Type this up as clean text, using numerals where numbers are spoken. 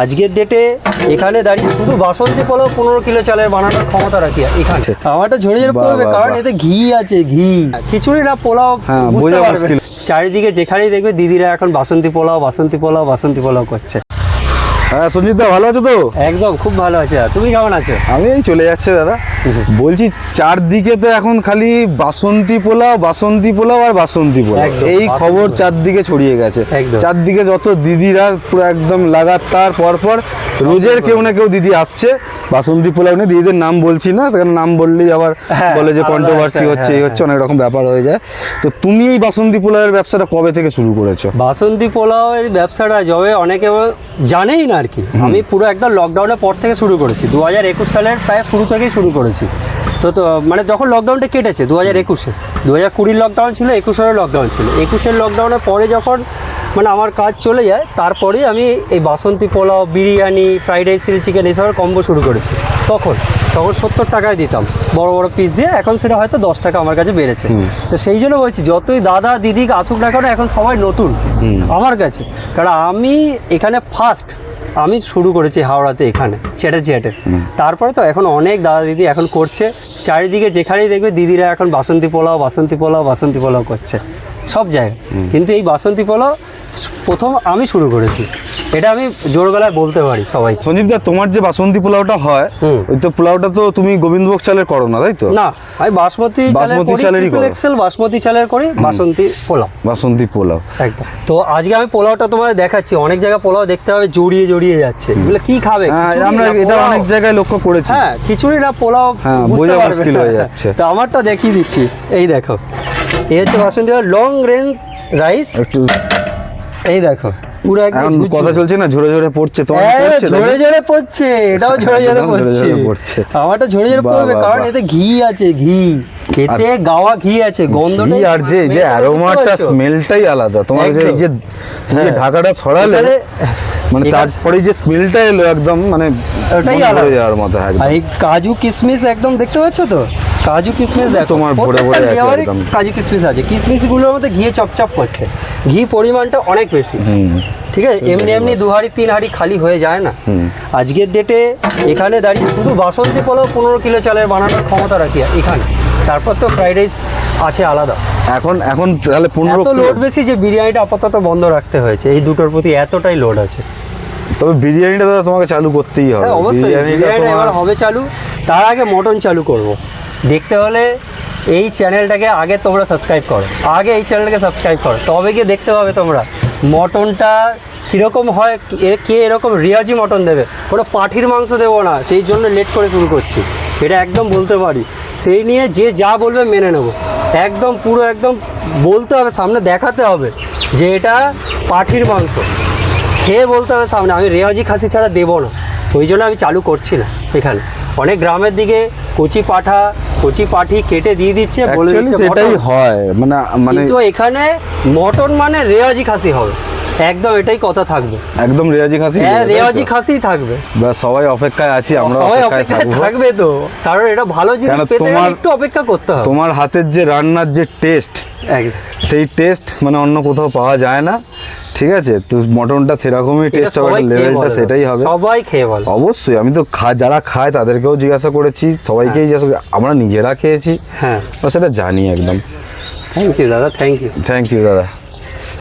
আজকের ডেটে এখানে দাঁড়িয়ে শুধু বাসন্তী পোলাও 15 কিলো চালের বানানোর ক্ষমতা রাখি এখানে। আমারটা ঝরে ঝরে পড়বে, কারণ এতে ঘি আছে, ঘি। খিচুড়ি না পোলাও বুঝতে পারবে। চারিদিকে যেখানেই দেখবে দিদিরা এখন বাসন্তী পোলাও বাসন্তী পোলাও বাসন্তী পোলাও করছে। হ্যাঁ সঞ্জিত দা, ভালো আছো তো? একদম খুব ভালো আছে। তুমি কেমন আছো? আমি এই চলে যাচ্ছে দাদা। বলছি চারদিকে তো এখন খালি বাসন্তী পোলাও বাসন্তী পোলাও আর বাসন্তী পোলাও, এই খবর চারদিকে ছড়িয়ে গেছে। চারদিকে যত দিদিরা পুরো একদম লাগাতার পরপর রোজের কেউ না কেউ দিদি আসছে বাসন্তী পোলাও নিয়ে। দিদিদের নাম বলছি না, কারণ নাম বললেই আবার বলে যে কন্ট্রোভার্সি হচ্ছে, এই হচ্ছে, অনেক রকম ব্যাপার হয়ে যায়। তো তুমি এই বাসন্তী পোলাওয়ের ব্যবসাটা কবে থেকে শুরু করেছো? বাসন্তী পোলাওয়ের ব্যবসাটা যবে অনেকে জানেই না আর কি, আমি পুরো একদম লকডাউনের পর থেকে শুরু করেছি। 2021 সালের প্রায় শুরু থেকেই শুরু করেছি। তো মানে যখন লকডাউনটা কেটেছে 2021-এ, 2020 লকডাউন ছিল, 21-এরও লকডাউন ছিল। 21-এর লকডাউনের পরে যখন মানে আমার কাজ চলে যায়, তারপরেই আমি এই basanti pulao, biryani, fried rice, chilli chicken এসবের কম্বো শুরু করেছি। তখন 70 টাকায় দিতাম বড় বড় পিস দিয়ে, এখন সেটা হয়তো 10 টাকা আমার কাছে বেড়েছে। তো সেই জন্য বলছি, যতই দাদা দিদি আসুক না কেন, এখন সবাই নতুন আমার কাছে। কারণ আমি এখানে ফার্স্ট আমি শুরু করেছি হাওড়াতে, এখানে চ্যাটার্জিহাটে। তারপরে তো এখন অনেক দাদা দিদি এখন করছে, চারিদিকে যেখানেই দেখবে দিদিরা এখন বাসন্তী পোলাও বাসন্তী পোলাও বাসন্তী পোলাও করছে সব জায়গায়। কিন্তু এই বাসন্তী পোলাও প্রথম আমি শুরু করেছি, এটা আমি জোর গলায় বলতে পারি সবাই। সঞ্জীব দা, তোমার যে বাসন্তী পোলাওটা হয়, ওই তো পোলাওটা তো তুমি গোবিন্দভোগ চালের করো না, তাই তো? না, আমি বাসমতি চালেরই করি, এক্সেল বাসমতি চালের করি বাসন্তী পোলাও। বাসন্তী পোলাও একদম। তো আজকে আমি পোলাওটা তোমাদের দেখাচ্ছি। অনেক জায়গায় পোলাও দেখতে হবে জড়িয়ে জড়িয়ে যাচ্ছে, এগুলো কি খাবে? আমরা এটা অনেক জায়গায় লক্ষ্য করেছি। হ্যাঁ, খিচুড়ি না পোলাও বুঝতে পারবে না হয়ে যাচ্ছে। তো আমারটা দেখিয়ে দিচ্ছি, এই দেখো, এই হচ্ছে বাসন্তী লং রেঞ্জ রাইস। এই দেখো পুরো একদম কথা চলছে না, ঝরে ঝরে পড়ছে। তোমার ঝরে ঝরে পড়ছে, এটাও ঝরে ঝরে পড়ছে। আমারটা ঝরে ঝরে পড়বে, কারণ এতে ঘি আছে, ঘি, এতে গাওয়া ঘি আছে, গন্ধটা আর যে অ্যারোমাটা স্মেলটাই আলাদা। তোমার এই যে ঢাকাটা ছড়ালে মানে তারপরে যে স্মেলটা এলো একদম মানে ওটাই আলাদা যাওয়ার মতো। আর এই কাজু কিশমিশ একদম দেখতে পাচ্ছ তো, কাজু কিশমিশ দেখো তোমার ভরে ভরে আছে একদম। কাজু কিশমিশ আছে, কিশমিশগুলোর মধ্যে ঘি চপচপ করছে, ঘি পরিমাণটা অনেক বেশি। ঠিক আছে, এমনি এমনি 2 হাঁড়ি 3 হাঁড়ি খালি হয়ে যায় না। আজকের ডেটে এখানে দাঁড়িয়ে শুধু বাসন্তী পোলাও 15 কিলো চালের বানানোর ক্ষমতা রাখি এখানে। তারপর তো ফ্রাইড রাইস আছে আলাদা। এখন তাহলে 15 এত লোড বেশি যে বিরিয়ানিটা আপাতত বন্ধ রাখতে হয়েছে, এই দুটোর প্রতি এতটাই লোড আছে। তবে বিরিয়ানিটা দাদা তোমাকে চালু করতেই হবে। হ্যাঁ অবশ্যই, বিরিয়ানিটা এবার হবে চালু। তার আগে মটন চালু করব। দেখতে হলে এই চ্যানেলটাকে আগে তোমরা সাবস্ক্রাইব করো, আগে এই চ্যানেলটাকে সাবস্ক্রাইব করো, তবে গিয়ে দেখতে পাবে তোমরা মটনটা কীরকম হয়, কে এরকম রিয়াজি মটন দেবে। কোনো পাঠির মাংস দেবো না, সেই জন্য লেট করে শুরু করছি, এটা একদম বলতে পারি। সেই নিয়ে যে যা বলবে মেনে নেবো, একদম পুরো একদম বলতে হবে, সামনে দেখাতে হবে যে এটা পাঠির মাংস, খেয়ে বলতে হবে সামনে। আমি রেওয়াজি খাসি ছাড়া দেবো না, ওই জন্য আমি চালু করছি না এখানে। অনেক গ্রামের দিকে কচি পাঠি কেটে দিয়ে দিচ্ছে, বলে দিচ্ছে সেটাই হয় মানে কিন্তু এখানে মটন মানে রেওয়াজি খাসি হবে, একদম এটাই কথা থাকবে, একদম রেওয়াজি খাসি। হ্যাঁ রেওয়াজি খাসি থাকবে। বাস সবাই অপেক্ষায় আছি, আমরা সবাই অপেক্ষায় থাকবে তো, কারণ এটা ভালো জিনিস পেতে গেলে একটু অপেক্ষা করতে হবে। তোমার হাতের যে রান্নার যে টেস্ট, সেই টেস্ট মানে অন্য কোথাও পাওয়া যায় না। ঠিক আছে, তো মটনটা সেরকমই টেস্ট হবে, লেভেলটা সেটাই হবে। সবাই খেয়ে বলে অবশ্যই। আমি তো যারা খায় তাদেরকেও জিজ্ঞাসা করেছি, সবাইকেই জিজ্ঞাসা করি, আমরা নিজেরা খেয়েছি, হ্যাঁ সেটা জানি একদম। থ্যাংক ইউ দাদা, থ্যাংক ইউ দাদা।